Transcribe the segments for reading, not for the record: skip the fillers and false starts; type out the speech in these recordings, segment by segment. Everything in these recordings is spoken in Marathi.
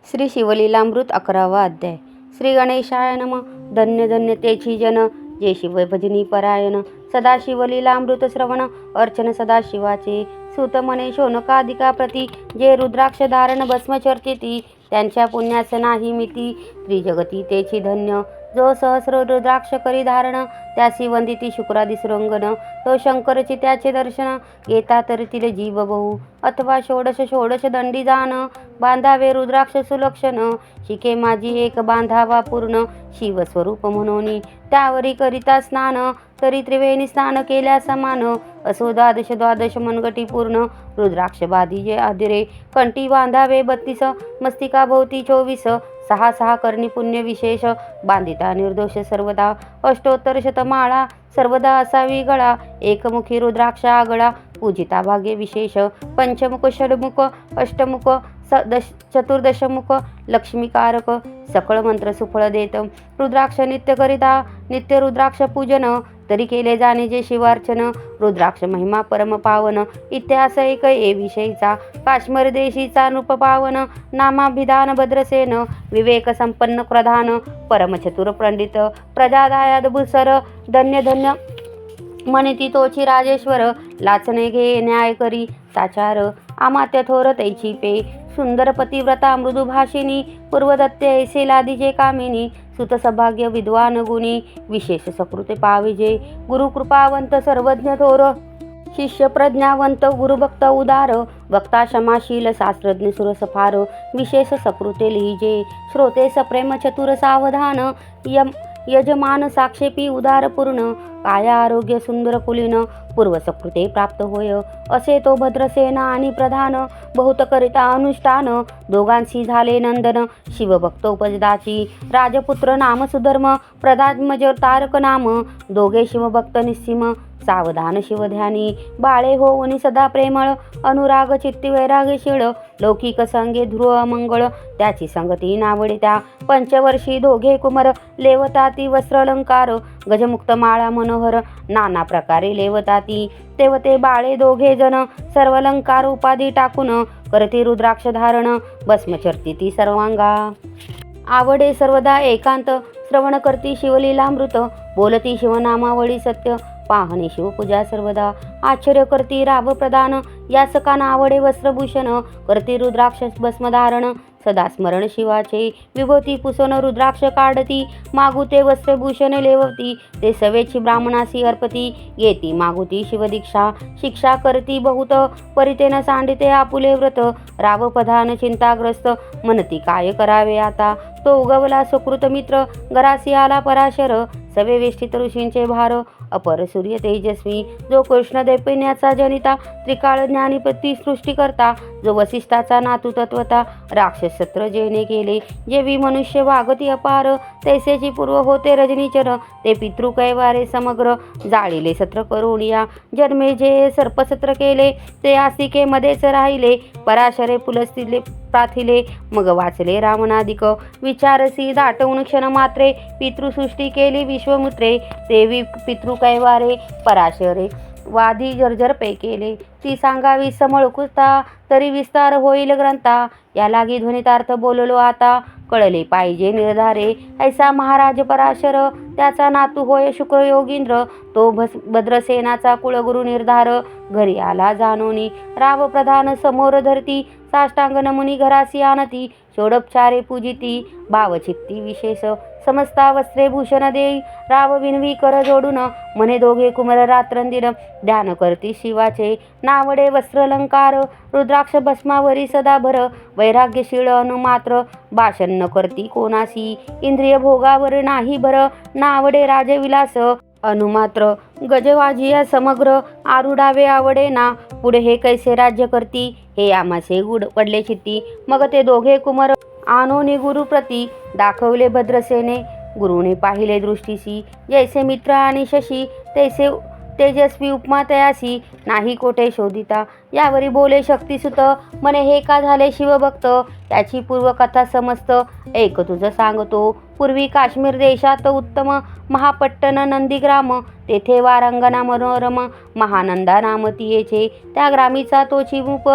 श्री शिवलीलामृत 11वा अध्याय. श्री गणेशाय नम. धन्य धन्य तेची जन जे शिव भजनी परायण. सदा शिवलीलामृत श्रवण अर्चन सदाशिवाचे. सुत मने शोनकादिका प्रती जे रुद्राक्ष धारण भस्म चर्चिती. त्यांच्या पुण्यास नाही मिती त्रिजगती तेची धन्य. जो सहस्र रुद्राक्ष करी धारण त्यासी वंदिती शुक्रादी सुरंगन. तो शंकरची त्याचे दर्शन घेता तरी जीव बहु. अथवा षोडश दंडी जाण बांधावे रुद्राक्ष सुलक्षण. शिके माझी एक बांधावा पूर्ण शिवस्वरूप म्हणून. त्यावरी करिता स्नान तरी त्रिवेणी स्नान केल्या समान. असो द्वादश मनगटी पूर्ण रुद्राक्ष बाधिजे आदिरे. कंठी बांधावे 32 मस्तिका भोवती 24. 6 करणी पुण्य विशेष बांधिता निर्दोष सर्वदा. अष्टोत्तर शतमाळा सर्वदा असावी गळा. एकमुखी रुद्राक्ष आगळा पूजिता भाग्य विशेष. पंचमुख षडमुख अष्टमुख चतुर्दशमुख लक्ष्मीकारक. सकळ मंत्र सुफळ देत रुद्राक्ष नित्य करिता. नित्य रुद्राक्ष पूजन तरी केले जाणे जे शिवार्चन. रुद्राक्ष महिमा परम पावन इतिहास एक विषयीचा. काश्मीर देशीचा नृप पावन नामाभिधान भद्रसेन. विवेक संपन्न प्रधान परम चतुर पंडित. प्रजादायाद भूसर धन्य धन्य म्हणती तोची राजेश्वर. लाचने घे न्याय करी साचार अमात्य थोर तैची पे. सुंदर पतिव्रता मृदुभाषिनी पूर्वदत्ते ऐसे लादीजे कामिनी. सुत सौभाग्य विद्वान गुणी विशेष सकृते पाविजे. गुरुकृपावंत सर्वज्ञ थोर शिष्य प्रज्ञावंत गुरुभक्त उदार. वक्ता क्षमाशील शास्त्रज्ञ सुरसफार. विशेष सकृते लिहिजे श्रोते सप्रेम चतुर सावधान. यजमान साक्षेपी उदार पूर्ण. काया आरोग्य सुंदर कुलीन पूर्वसकृते प्राप्त होय. असे तो भद्रसेना आणि प्रधान बहुत करिता अनुष्ठान. दोघांशी झाले नंदन शिवभक्त उपजदाची. राजपुत्र नाम सुधर्म प्रधात्मज तारक नाम. दोघे शिवभक्त निस्सीम सावधान शिवध्यानी. बाळे होऊनी सदा प्रेमळ अनुराग चित्ती वैराग्यशीळ. लौकिक संगे ध्रुव मंगळ त्याची संगती नावडे त्या. पंचवर्षी दोघे कुमार लेवताती वस्त्रालंकार. गजमुक्त माळा मनोहर नाना प्रकारे लेवताती. तेवते बाळे दोघे जण सर्वलंकार उपाधी टाकून. करती रुद्राक्ष धारण भस्म चर्चिती सर्वांगा. आवडे सर्वदा एकांत श्रवण करती शिवलीलामृत. बोलती शिवनामावळी सत्य पाहणे शिवपूजा सर्वदा. आश्चर्य करती राव प्रदान यास काना आवडे वस्त्रभूषण. करती रुद्राक्ष भस्मधारण सदा स्मरण शिवाचे. विभूती पुसण रुद्राक्ष काढती मागुते वस्त्रभूषण लेवती. ते सवेची ब्राह्मणासी अर्पती येती मागुती शिवदीक्षा. शिक्षा करती बहुत परितेन सांडिते आपुले व्रत. राव प्रधान चिंताग्रस्त म्हणती काय करावे आता. तो उगवला सुकृत मित्र घरासी आला पराशर. सवे वेष्टित ऋषींचे भार अपर सूर्य तेजस्वी. जो कृष्ण दैपण्याचा जनिता त्रिकाळ ज्ञानीपती सृष्टी करता. जो वसिष्ठाचा नातू तत्वता राक्षस सत्र जेणे केले. जेवी मनुष्य वागती अपार तैसेची पूर्व होते रजनीचर. ते पितृ कैवारे समग्र जाळिले सत्र करुणिया. जन्मे जे सर्पसत्र केले ते आस्तिके मध्येच राहिले. पराशरे पुलस्तिले प्राथिले मग वाचले रामनादिक. विचारसी दाटवून क्षण मात्रे पितृसृष्टी केली विश्वमुत्रे. देवी पितृ कैवारे पराशरे वादी जर्जर पै केले. ती सांगावी समळकुता तरी विस्तार होईल ग्रंथा. या लागी ध्वनितार्थ बोललो आता कळले पाहिजे निर्धारे. ऐसा महाराज पराशर त्याचा नातू होय शुक्र योगींद्र. तो भद्रसेनाचा कुळगुरु निर्धार घरी आला जानोनी. राव प्रधान समोर धरती साष्टांग नमुनी घरासी आणती. षोडोपचारे पूजिती भावचित्ती विशेष. समस्ता वस्त्रे भूषण देई राव विनवी कर जोडून. म्हणे दोघे कुमार रात्रंदिन ध्यान करती शिवाचे. नावडे वस्त्रलंकार रुद्राक्ष भस्मावरी सदा भर. वैराग्यशीळ अनुमात्र भाषण न करती कोणासी. इंद्रिय भोगावर नाही भर नावडे राजविलास. अनुमात्र गजवाजिया समग्र आरुडावे आवडे ना. पुढे हे कैसे राज्य करती हे आमासे गुड पडले चित्ती. मग ते दोघे कुमार आणोनी गुरुप्रती दाखवले भद्रसेने. गुरुने पाहिले दृष्टीसी. जैसे मित्र आणि शशी तैसे तेजस्वी उपमा तयासी नाही कोठे शोधिता. यावरी बोले शक्तिसुत म्हणे हे का झाले शिवभक्त. त्याची पूर्वकथा समस्त ऐक तुझं सांगतो. पूर्वी काश्मीर देशात उत्तम महापट्टण नंदीग्राम, तेथे वारंगना मनोरम महानंदा नाम तियेचे. त्या ग्रामीचा तो चिमुप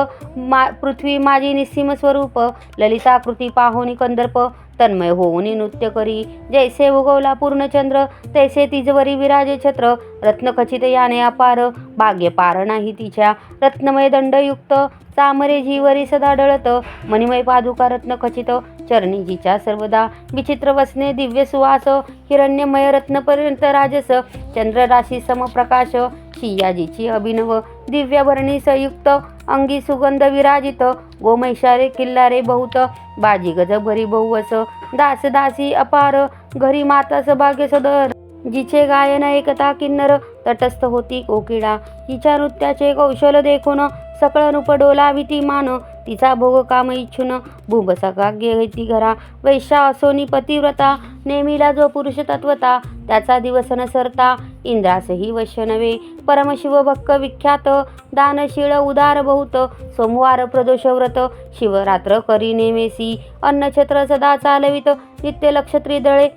पृथ्वी माझी निस्सीम स्वरूप, ललिताकृती पाहोनी कंदर्प तन्मय होऊन नृत्य करी. जैसे उगवला पूर्णचंद्र तैसे तिजवरी विराजे छत्र, रत्नखचित याने अपार भाग्य पार नाही तिच्या. रत्नमय दंडयुक्त चामरे जीवरी सदा डळत, मणिमय पादुका रत्नखचित चरणी जिच्या सर्वदा. विचित्र वसने दिव्य सुवास, हिरण्यमय रत्नपर्यंत राजस, चंद्रराशी समप्रकाश शियाजीची अभिनव. दिव्यभरणी संयुक्त अंगी सुगंध विराजित, गोमैशारे किल्लारे बहुत, बाजी गज भरी बहुवस. दास दासी अपार घरी माता सभाग्य सदर, जिचे गायन एकता किन्नर तटस्थ होती कोकिळा. हिच्या नृत्याचे कौशल देखून सकळ रूप डोलाविती मान, तिचा भोग काम इच्छून भूबसकाग्य घेती घरा. वैश्या असोनी पतिव्रता, नेमिला जो पुरुष तत्वता, त्याचा दिवस न सरता इंद्रासही वश्य नव्हे. परमशिव भक्क विख्यात, दानशीळ उदार बहुत, सोमवार प्रदोष व्रत शिवरात्र करी नेमेसी. अन्नछत्र सदा चालवित, नित्य लक्ष त्रिदळे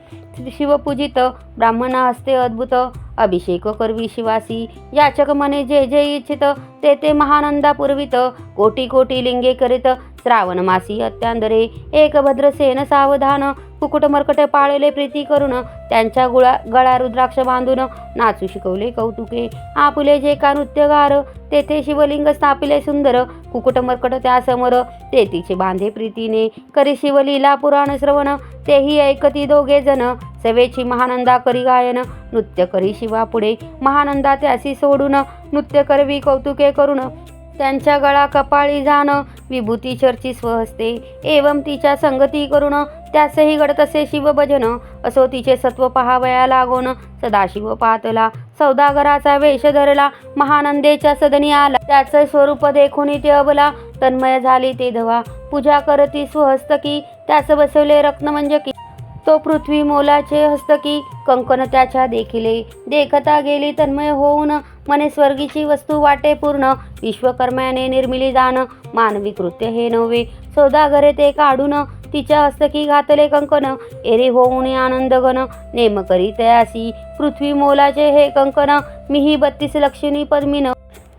शिवपूजित, ब्राह्मणा हस्ते अद्भुत अभिषेक करवी शिवासी. याचक मने जे जे इच्छित, ते ते महानंदा पुरवित, कोटी कोटी लिंगे करीत श्रावण मासी अत्यांदरे. एक भद्रसेन सावधान, कुकुट मर्कट पाळले प्रीती करून, त्यांच्या गळा रुद्राक्ष बांधून नाचू शिकवले कौतुके. आपुले जे का नृत्यगार, तेथे शिवलिंग स्थापिले सुंदर, कुकुट मर्कट त्या समोर ते तिचे बांधे प्रीतीने. करी शिवलीला पुराण श्रवण, तेही ऐकती दोघे जण, सवेची महानंदा करी गायन, नृत्य करी शिवा पुढे. महानंदा त्यासी सोडून, नृत्य करवी कौतुके करून, त्यांच्या गळा कपाळी जाण विभूती चर्ची स्वहस्ते. एवं तिच्या संगती करून, त्यासही घडतसे शिवभजन. असो तिचे सत्व पहावया लागून, सदाशिव पातला. सौदागराचा वेश धरला, महानंदेच्या सदनी आला. त्याचे स्वरूप देखून ते अबला, तन्मय झाली ते धवा. पूजा करती स्वहस्तकी, त्यास बसवले रत्नमंजकी. तो पृथ्वी मोलाचे हस्तकी, कंकण त्याच्या देखिले. देखता गेली तन्मय होऊन, मने स्वर्गीची वस्तू वाटे पूर्ण. विश्वकर्म्याने निर्मिली जाण, मानवी कृत्य हे नव्हे. सौदागरे ते काढून, तिच्या हस्तकी घातले कंकण. एरे होऊन आनंदगण, नेम करी तयासी. पृथ्वी मोलाचे हे कंकण, मीही 32 लक्षणी पद्मिन.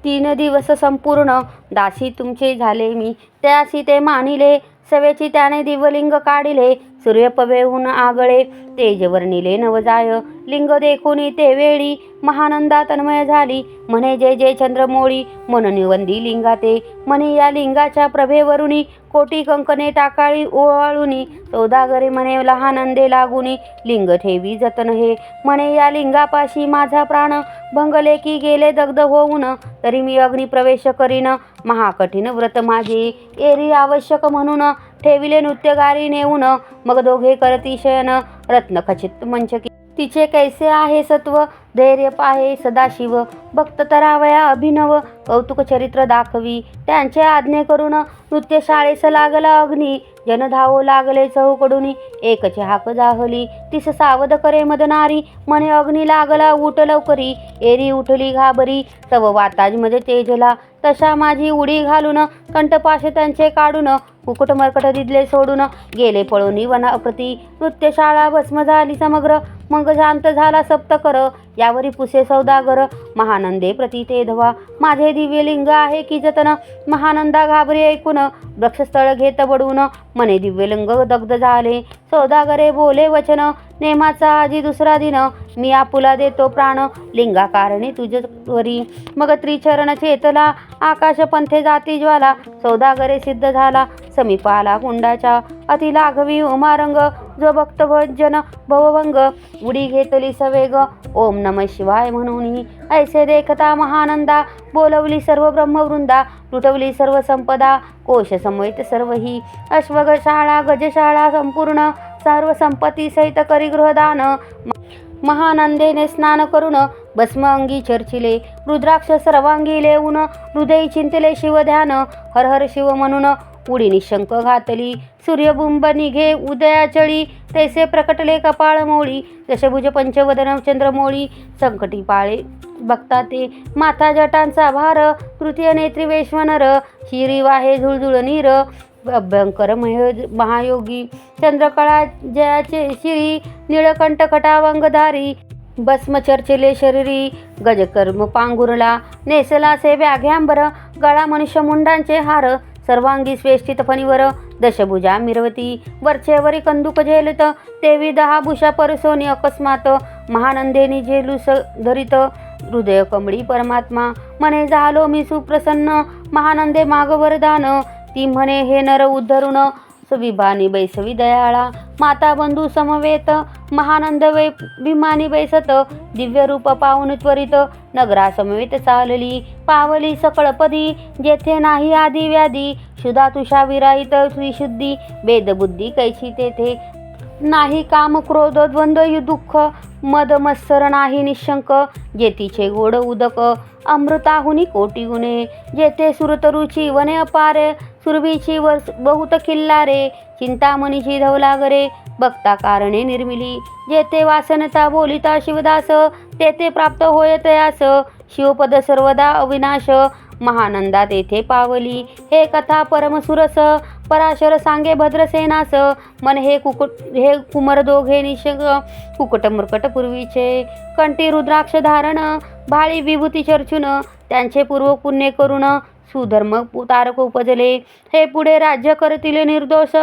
3 दिवस संपूर्ण, दासी तुमचे झाले मी. त्यासी ते मानिले, सवेची त्याने दिवलिंग काढिले. सूर्यपवेहून आगळे, तेज वर्णिले नवजाय. लिंग देखून ते वेळी, महानंदा तन्मय झाली. म्हणे जय जय चंद्रमोळी, म्हणून वंदी लिंगा ते. म्हणे या लिंगाच्या प्रभेवरुणी, कोटी कंकणे टाकाळी ओवाळुनी. सौदागरे म्हणे लहानंदे लागुनी, लिंग ठेवी जतन हे. म्हणे या लिंगापाशी माझा प्राण, भंगले की गेले दग्ध होऊन. तरी मी अग्नी प्रवेश करीन, महाकठीण व्रत माझे. एरी आवश्यक म्हणून, ठेविले नृत्यगारी नेऊन. मग दोघे करती शयन, रत्नखचित मंचकी. तिचे कैसे आहे सत्व, धैर्य पाहे सदाशिव. भक्त तरावया अभिनव, कौतुक चरित्र दाखवी. त्यांचे आज्ञे करून, नृत्यशाळेस लागला अग्नी. जन धावो लागले चहूकडून, एकची हाक जाहली. तिस सावध करे मदनारी, म्हणे अग्नी लागला उठ लवकरी. एरी उठली घाबरी, तव वाताज मध्ये तेजला. तशा माझी उडी घालून, कंठपाश त्यांचे काढून. कुकुट मर्कट दिदले सोडून, गेले पळोनी वनाप्रती. नृत्यशाळा भस्म झाली समग्र, मग शांत झाला सप्तकर. यावरी पुसे सौदागर, महानंदे प्रती ते धवा. माझे दिव्य लिंग आहे की जतन, महानंदा घाबरी ऐकून. वृक्षस्थळ घेत बडून, मने दिव्यलिंग दग्ध झाले. सौदागरे बोले वचन, नेमाचा आजी दुसरा दिन. मी आपुला देतो प्राण, लिंगा कारणे तुझवरी. मग त्रिचरण चेतला, आकाश पंथे जाती ज्वाला. सौदागरे सिद्ध झाला, समीप आला कुंडाच्या. अति लाघवी उमारंग, जो भक्त भजन भवभंग. उडी घेतली सवेग, ओम नमः शिवाय म्हणून. ऐसे देखता महानंदा, बोलवली सर्व ब्रह्मवृंदा. लुटवली सर्व संपदा, कोश समवेत सर्वही. अश्वगशाळा गजशाळा संपूर्ण, सर्व संपत्ती सहित करी गृहदान. महानंदेने स्नान करून, भस्म अंगी चर्चिले. रुद्राक्ष सर्वांगी लेऊन, हृदयी चिंतले शिवध्यान. हर हर शिव म्हणून, उडी निशंक घातली. सूर्यबुंब निघे उदयाचळी, तैसे प्रकटले कपाळ मोळी. दशभुज पंचवदन चंद्रमोळी, संकटी पाळे बघता ते. माथा जटांचा भार, तृतीय नेत्री वैश्वनर. शिरी वाहे झुळझुळ नीर, अभ्यंकर महायोगी चंद्रकळा जयाचे शिरी निळकंठ खटावंगधारी भस्म चर्चिले शरीरी गजकर्म पांघुरला नेसला से व्याघ्यांबर गळा मनुष्य मुंडांचे हार सर्वांगी स्वेष्टित फणीवर दशभुजा मिरवती वरचेवरी कंदुक झेलत तेवी दहा भूषा परसोनी अकस्मात महानंदेनी झेलूस धरित हृदय कमळी परमात्मा म्हणे झालो मी सुप्रसन्न महानंदे माग वरदान ती म्हणे हे नर उद्धरुण विभानी बैसवी दयाळा माता बंधू समवेत महानंद वै भीमानी बैसत दिव्य रूप पाहून त्वरित नगरा समवेत चालली पावली सकळपदी जेथे नाही आदी व्याधी शुदा तुषा विराहित श्रीशुद्धी वेदबुद्धी कैची तेथे नाही काम क्रोध द्वंद्व दुःख मद मत्सर नाही निशंक जेतीचे गोड उदक अमृताहुनी कोटी गुणे जेथे सुरतरुची वने अपारे सुरभीची बहुत किल्लारे चिंतामणीची धवलागरे बघता कारणे निर्मिली जेथे वासनता बोलिता शिवदास तेथे प्राप्त होय तयास शिवपद सर्वदा अविनाश महानंदा तेथे पावली हे कथा परमसुरस पराशर सांगे भद्रसेनास मन हे कुमर दोघे निशंक कुकट मुरकट पूर्वीचे कंठी रुद्राक्ष धारण भाळी विभूती चर्चून त्यांचे पूर्व पुण्य करून सुधर्म तारक उपजले हे पुढे राज्य करतील निर्दोष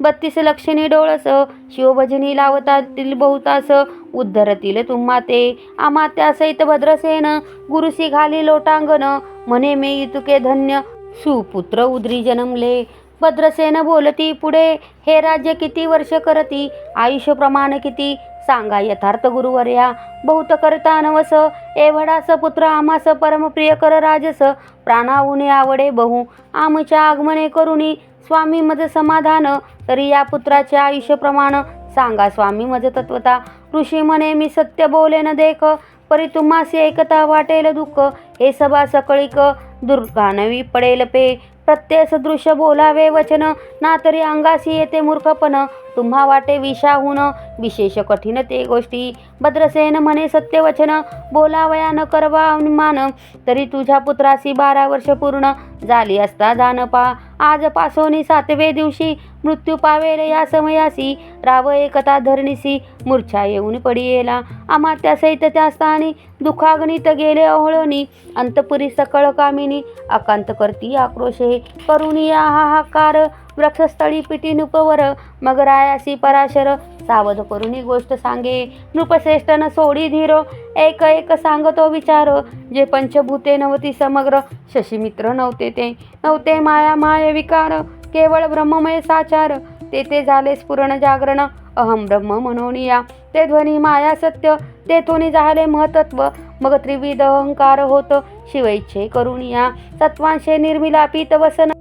32 लक्षणी डोळस शिवभजनी लावतातील बहुतास उद्धरतील तुम्हा ते आमात्या सहित भद्रसेन गुरुसी घाली लोटांगण म्हणे मी तुके धन्य सुपुत्र उद्री जन्मले भद्रसेन बोलती पुढे हे राज्य किती वर्ष करती आयुष्य प्रमाण किती सांगा यथार्थ गुरुवर्या बहुत करता नवस एवढास पुत्र आमास परमप्रिय कर राजस प्राणाहुने आवडे बहु आमच्या आगमने करुणी स्वामी मज समाधान तरी या पुत्राचे आयुष्य प्रमाण सांगा स्वामी मज तत्वता ऋषी म्हणे मी सत्य बोले न देख परी तुम्हासी ऐकता वाटेल दुःख हे सभा सकळीक दुर्गानवी पडेल पे प्रत्यय सदृश्य बोलावे वचन ना तरी अंगासी येते मूर्खपण तुम्हा वाटे विषाहून विशेष कठीण ते गोष्टी भद्रसेन म्हणे सत्यवचन बोलावया न करवा अनुमान तरी तुझ्या पुत्रासी 12 वर्ष पूर्ण झाली असता जानपा आजपासोनी 7वे दिवशी मृत्यू पावेल या समयासी राव एकता धरणीसी मूर्छा येऊन पडियेला अमात्या सहित त्या स्थानी दुखाग्नीत गेले अहळोनी अंतपुरी सकळ कामिनी अकांत करती आक्रोशे करुणी हाहाकार वृक्षस्थळी पिटी नृपवर मग रायासी पराशर सावध करुणी गोष्ट सांगे नृपश्रेष्ठ न सोडी धीरो एक एक सांगतो विचार जे पंचभूते नव्हती समग्र शशीमित्र नव्हते ते नव्हते माया माय विकार केवळ ब्रह्ममय साचार तेथे झाले स्फुरण जागरण अहम ब्रह्म मनोनिया ते ध्वनी माया सत्य तेथून झाले महतत्व मग त्रिविध अहंकार होत शिवैच्छे करुणिया सत्वांशे निर्मिलापित वसन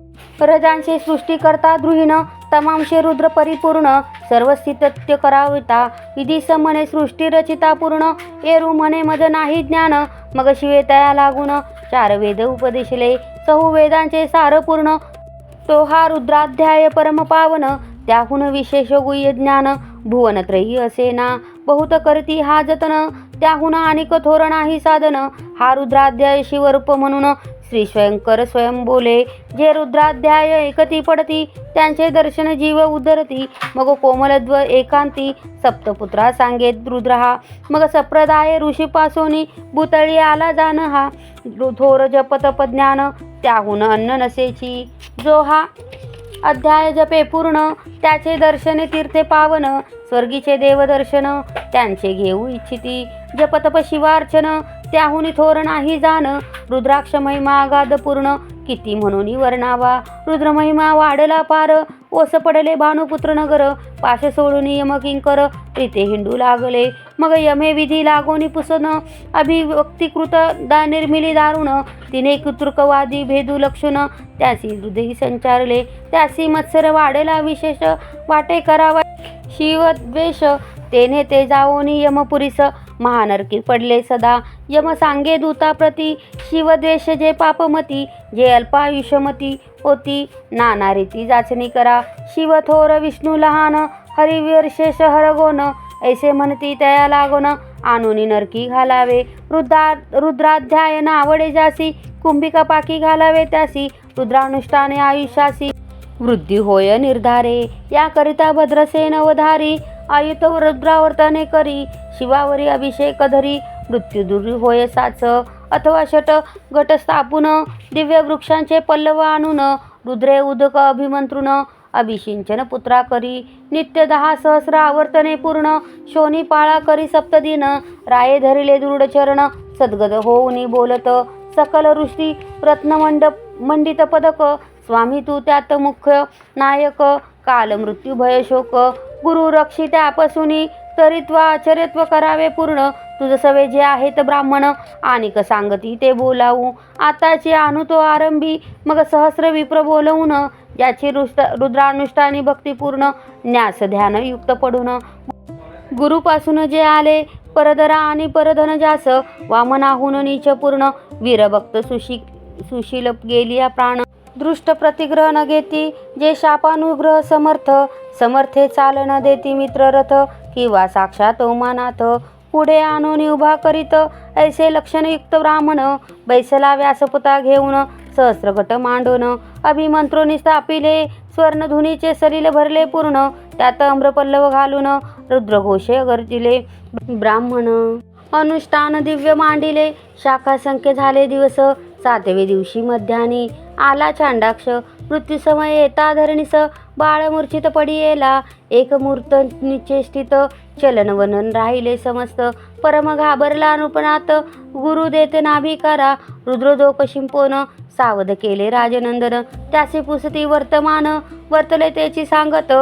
रजांशे सृष्टी करता द्रुहीन तमांशे रुद्र परिपूर्ण सर्वस्थितत्य कराविता विधी समने सृष्टी रचिता पूर्ण एरू म्हणे मज नाही ज्ञान मग शिवे तया लागून 4 वेद उपदेशले सहु वेदांचे सार पूर्ण तो हा रुद्राध्याय परम पावन त्याहून विशेष गुह्य ज्ञान भुवनत्रयी असेना बहुत करती हा जतन त्याहून अनेक थोर नाही साधन हा रुद्राध्याय शिवरूप म्हणून श्री स्वयंकर स्वयं बोले जे रुद्राध्याय एकती पडती त्यांचे दर्शन जीव उद्धरती मग कोमलद्व एकांती सप्तपुत्रा सांगेत रुद्र हा मग संप्रदाय ऋषीपासोनी भूतळी आला जाण हा थोर जपतप ज्ञान त्याहून अन्न नसेची जो हा अध्याय जपे पूर्ण त्याचे दर्शने तीर्थे पावन स्वर्गीचे देवदर्शन त्यांचे घेऊ इच्छिती जपतप शिवार्चन त्याहून थोर नाही जाण रुद्राक्ष महिमा अगाध पूर्ण किती म्हणून वर्णावा रुद्र महिमा वाढला पार ओस पडले भानुपुत्र नगर पाश सोडून यमकिंकर प्रीते हिंडू लागले मग यमे विधी लागोनी पुसन अभिव्यक्तीकृत निर्मिली दारुण तिने कुतुर्कवादी भेदू लक्षण त्यासी हृदयी संचारले त्यासी मत्सर वाढला विशेष वाटे करावा शिवद्वेष तेने ते जाओनी यमपुरीस महानरकी पडले सदा यम सांगे दूताप्रती शिवद्वेष जे पापमती जे अल्पायुष्यमती होती नाना रीती जाचणी करा शिव थोर विष्णू लहान हरिविशेष हरगोन ऐसे म्हणती तया लागोन आणूनी नरकी घालावे रुद्राध्याय नावडे जासी कुंभिका पाकी घालावे त्यासी रुद्रानुष्ठाने आयुष्यासी वृद्धी होय निर्धारे, याकरिता भद्रसेन अवधारी, आयुत रुद्रावर्तने करी, शिवावरी अभिषेक धरी, मृत्यू दूर होय साच, अथवा षट गट स्थापून, दिव्य वृक्षांचे पल्लव आणून, रुद्रे उदक अभिमंत्रुन, अभिषिंचन पुत्रा करी, नित्य 10 सहस्र आवर्तने पूर्ण, शोनी पाळा करी सप्तदिन, राये धरिले दृढ चरण, सद्गत होऊनी बोलत, सकल ऋषी रत्नमंडप मंडित पदक, स्वामी तू त्यात मुख्य नायक, काल मृत्यू भय शोक, गुरु रक्षी त्यापासूनी, तरित्व आचर्यत्व करावे पूर्ण, तुझ सवे जे आहेत ब्राह्मण, आणिक सांगती ते बोलावू, आताची आणू तो आरंभी, मग सहस्र विप्र बोलवून, ज्याची रुद्रानुष्ठानी भक्तिपूर्ण, न्यास ध्यान युक्त पडून, गुरुपासून जे आले परदरा आणि परधन जास, वामनाहून नीच पूर्ण, वीरभक्त सुशील गेलिया प्राण, दृष्ट प्रतिग्रह न घेती, जे शापानुग्रह समर्थे चाल न देती मित्र रथ, किंवा साक्षात ओमानाथ, पुढे आणून उभा करीत, ऐसे लक्षणयुक्त ब्राह्मण, बैसला व्यासपुता घेऊन, सहस्रगट मांडून, अभिमंत्रोनी स्थापिले, स्वर्णधुनीचे सलील भरले पूर्ण, त्यात अम्रपल्लव घालून, रुद्रघोषे गर्जिले, ब्राह्मण अनुष्ठान दिव्य मांडिले, शाखा संख्य झाले दिवस, 7वे दिवशी मध्यानी, आला चांडाक्ष, मृत्यू समय येता धरणीस, बाळ मूर्छित पडी येला, एक मूर्त निचेष्टित, चलन वनन राहिले समस्त, परम घाबरला नृपनाथ, गुरु देते नाभिकारा, रुद्रदोक शिंपोन, सावध केले राजनंदन, त्याचे पुसती वर्तमान, वर्तले त्याची सांगत,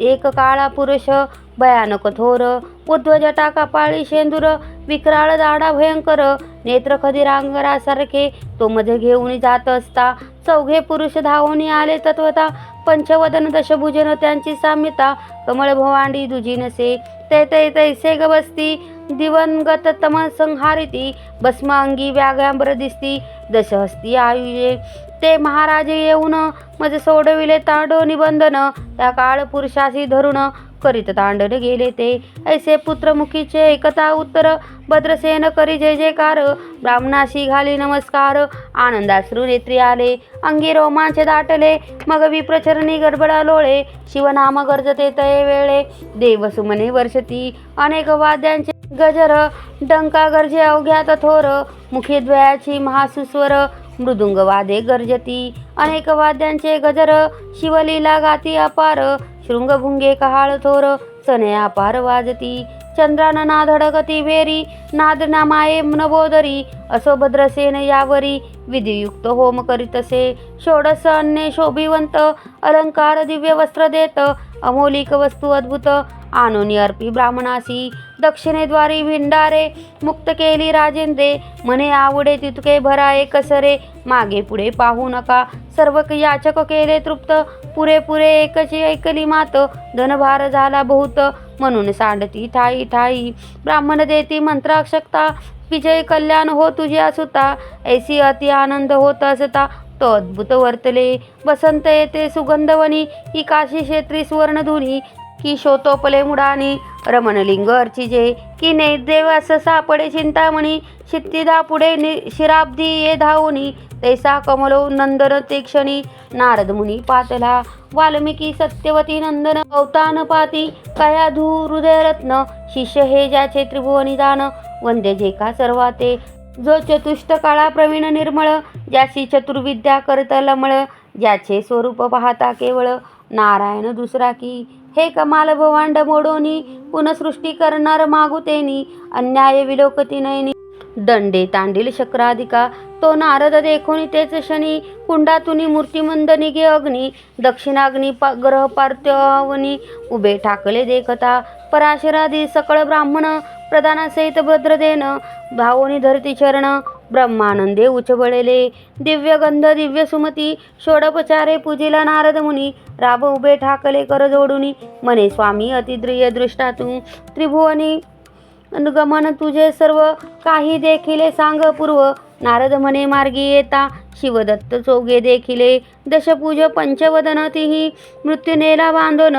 एक काळा पुरुष, भयानक थोर, उध्व जटा कपाळी शेंदूर, विक्राळ दाढा भयंकर, नेत्र खदिरांगरासारखे, तो मध्ये घेऊन जात असता, 4घे पुरुष धावून आले तत्वता, पंचवदन दशभुजन त्यांची साम्यता, कमळ भवांडी दुजी नसे, ते तैसे ग बसती, दिवंगत तम संहारिती, भस्म अंगी व्यागांबर दिसती, दशहस्ती आयुजे, ते महाराज येऊन मज सोडविले तांडव निबंधन, त्या काळ पुरुषासी धरून करीत तांडन गेले ते, ऐसे पुत्रमुखीचे एकता उत्तर, भद्रसेन करी जय जयकार, ब्राह्मणाशी घाली नमस्कार, आनंदाश्रू नेत्री आले, अंगी रोमांच दाटले, मग विप्रचरणी गडबडा लोळे, शिवनाम गर्जते तये वेळे, देवसुमने वर्षती, अनेक वाद्यांचे गजर, डंका गर्जे अवघ्यात थोर, मुखी द्वयाची महासुस्वर, मृदुंग वादे गर्जती, अनेक वाद्यांचे गजर, शिवलीला गाती अपार, शृंगभुंगे कहाळ थोर, सने अपार वाजती, चंद्रान नाधडकती भेरी, नाद नामाये नवोदरी, असो भद्रसेन यावरी, विधियुक्त होम करीतसे, षोडश अन्य शोभिवंत, अलंकार दिव्य वस्त्र देत, अमोलिक वस्तू अद्भुत, आणून अर्पी ब्राह्मणासी, दक्षिणेद्वारी भिंडारे, मुक्त केली राजेंद्रे, म्हणे आवडे तितके भराये कसरे, मागे पुढे पाहू नका, सर्व याचक केले तृप्त, पुरेपुरे एकची ऐकली मात, धनभार झाला बहुत, म्हणून सांडती ठाई ठाई, ब्राह्मण देती मंत्राक्षकता, विजय कल्याण हो तुझ्या सुता, ऐसी अति आनंद होत असता, तो अद्भुत वर्तले, वसंत येते सुगंधवनी, ही काशी क्षेत्री सुवर्णधुनी, की शोतोपले मुडानी, रमणलिंग अर्चिजे, की नैदेव असं सापडे चिंतामणी, शित्तिदा पुढे शिराब्दी ये धावुनी, तैसा कमलो नंदन ते क्षणी, नारद मुनी पातला, वाल्मिकी सत्यवती नंदन, अवतान पाती, कयाधू हृदयरत्न, शिष्य हे ज्याचे त्रिभुवनी दान, वंद्य जे का सर्वाते, जो चतुष्ट काळा प्रवीण निर्मळ, ज्याची चतुर्विद्या करत लमळ, ज्याचे स्वरूप पाहता केवळ, नारायण दुसरा की, हे कमाल भवांड मोडोनी, पुनसृष्टी करणार मागुतेनी, अन्याय विलोकती नयनी, दंडे तांडील शक्राधिका, तो नारद देखोनी तेच शनी, कुंडातुनी मूर्तिमंद निघे अग्नी, दक्षिणाग्नी ग्रह पार्थवनी, उभे ठाकले देखता, पराशरादी सकळ ब्राह्मण, प्रधानासहित भद्रदेन, भावोनी धरती चरण, ब्रह्मानंदे उचबळले, दिव्य गंध दिव्य सुमती, षोडोपचारे पूजिला नारद मुनी, राब उभे ठाकले कर जोडुनी, म्हणे स्वामी अतिद्रिय दृष्टा तू, त्रिभुवनी गमन तुझे सर्व काही देखिले सांग पूर्व, नारद म्हणे मार्गी येता, शिवदत्त चोगे देखिले, दशपूज पंचवदन तिही, मृत्यू नेला बांधन,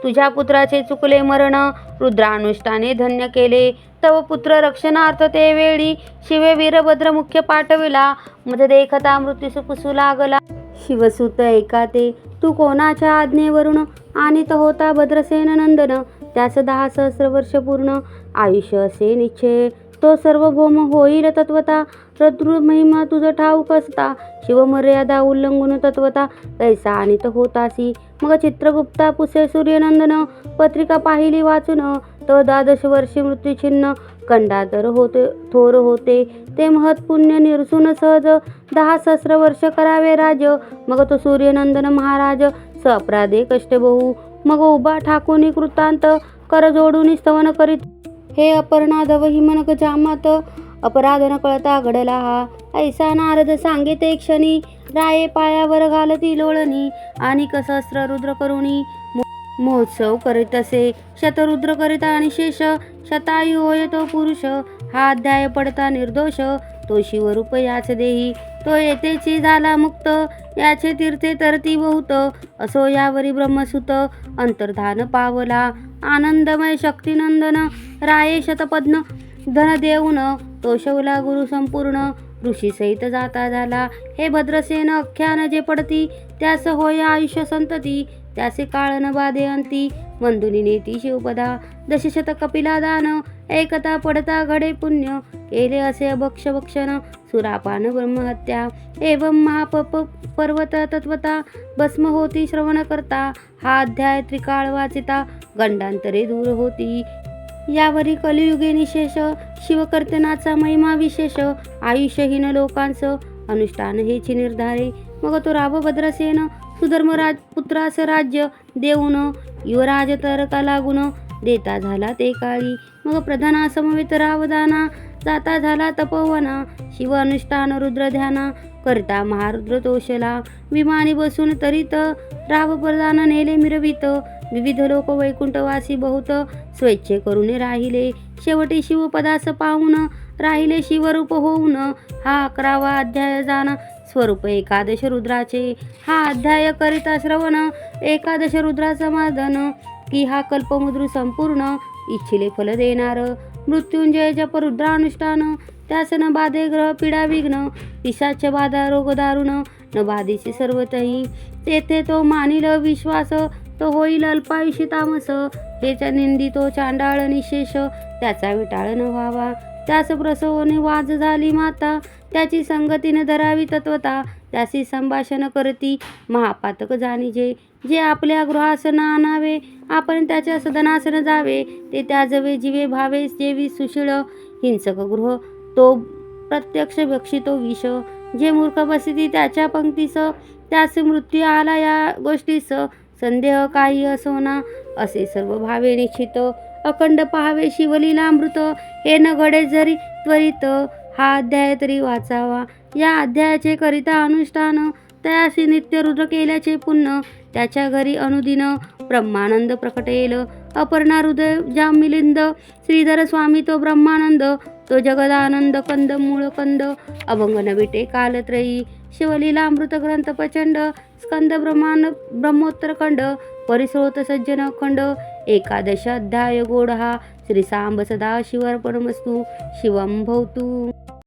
तुझ्या पुत्राचे चुकले मरण, रुद्रानुष्ठाने धन्य केले, तव पुत्र रक्षणार्थ ते वेळी, शिवे वीरभद्र मुख्य पाठविला, मध देखता मृत्यूस पुसू लागला, शिवसुत ऐका ते, तू कोणाच्या आज्ञेवरून आणीत होता भद्रसेन नंदन. त्यास 10 सहस्र वर्ष पूर्ण आयुष्य असे निश्चय. तो सार्वभौम होईल तत्वता, रद्रु महिमा तुझ ठाऊक असता. शिवमर्यादा उल्लंघून तत्वता कैसा आणीत होतासी. मग चित्रगुप्ता पुसे सूर्यनंदन, पत्रिका पाहिली वाचून. तो 12 वर्षी मृत्यूचिन्ह कंडातर होते थोर होते. ते महत्पुण्य निरसून सहज 10 सहस्र वर्ष करावे राज. मग तो सूर्यनंदन महाराज अपराधे कष्ट बहु. मग उभा ठाकून कृतांत कर जोडून स्तवन करीत. हे अपर्णाधव हिमनक जामात अपराध न कळता घडला हा. ऐसा नारद सांगे ते क्षणी, राये पायावर घालती लोळणी. आणि सहस्र रुद्र करुणी महोत्सव करीत असे. शतरुद्र करिता आणि शेष शतायु होय तो पुरुष. हा अध्याय पडता निर्दोष, तो शिवरूप याच देही. तो येतेची झाला मुक्त, याचे तीर्थे तरती बहुत. असो यावरी ब्रह्मसुत अंतर्धान पावला. आनंदमय शक्तिनंदन राये शतपद्म धन देऊन. तो शौला गुरु संपूर्ण ऋषी सहित जाता झाला. हे भद्रसेन अख्यान जे पडती, त्यास होय आयुष्य संतती. त्याचे काळ न बाधे अंती, मंदुनी नेती शिवपदा. दशशत कपिला दान, एकता पडता घडे पुण्य. केले असे अभक्ष भक्षण, सुरापान ब्रह्महत्या. एवं महापप पर्वत तत्वता, भस्म होती श्रवण करता. हा अध्याय त्रिकाळ वाचिता, गंडांतरे दूर होती. यावरी कलियुगे निशेष, शिवकीर्तनाचा महिमा विशेष. आयुष्यहीन लोकांस अनुष्ठान हेची निर्धारे. मग तो राव भद्रसेन सुधर्मराज पुत्रास राज्य देऊन, युवराज तरका लागून देता झाला ते काळी. मग प्रधाना समवेत रावदाना, जाता झाला तपोवना. शिव अनुष्ठान रुद्र ध्याना, करता महारुद्र तोषला. विमानी बसून तरीत राव प्रधान नेले मिरवित. विविध लोक वैकुंठवासी बहुत, स्वेच्छे करून राहिले. शेवटी शिवपदास पाहून, राहिले शिवरूप होऊन. हा 11वा अध्याय जाण स्वरूप एकादश रुद्राचे. हा अध्याय करिता श्रवण एकादश रुद्राचा मार्दन. की हा कल्पमुद्रू संपूर्ण, इच्छिले फल देणार. मृत्युंजय जप रुद्रानुष्ठान, त्यास न बाधे ग्रह पीडा विघ्न. पिशाच बाधा रोग दारुण, न बाधीसी सर्वतही. तेथे तो मानिल विश्वास, तो होईल अल्पायुषी तामस. हेच्या निंदी तो चांडाळ निशेष, त्याचा विटाळ न व्हावा. त्यास प्रसवने वाज झाली माता, त्याची संगतीने धरावी तत्वता. त्याशी संभाषण करती महापातक जाणीजे. जे आपल्या गृहास न आणावे, आपण त्याच्या सदनास न जावे. ते त्याजवे जीवे भावे जेवी सुशीळ. हिंसक गृह तो प्रत्यक्ष भक्षितो विष. जे मूर्ख बसती त्याच्या पंक्तीस, त्यास मृत्यू आला या गोष्टीस. संदेह काही असोना, असे सर्व भावे निश्चित. अखंड पाहावे शिवलीलामृत, हे न घडे जरी त्वरित. हा अध्याय तरी वाचावा. या अध्यायाचे करिता अनुष्ठान, तयासी नित्य रुद्र केल्याचे पुण्य. त्याच्या घरी अनुदिन ब्रह्मानंद प्रकटेल. अपर्णा हृदय जामिलिंद, श्रीधर स्वामी तो ब्रह्मानंद. तो जगदानंद कंद मूळ कंद, अभंग नविटे कालत्रयी. शिवलीलामृत ग्रंथ प्रचंड, स्कंद ब्रह्मोत्तर खंड. परिस्रोत सज्जन खंड, एकादश अध्याय गोड हा. श्री सांब सदा शिवार्पणमस्तु. शिवं भवतु.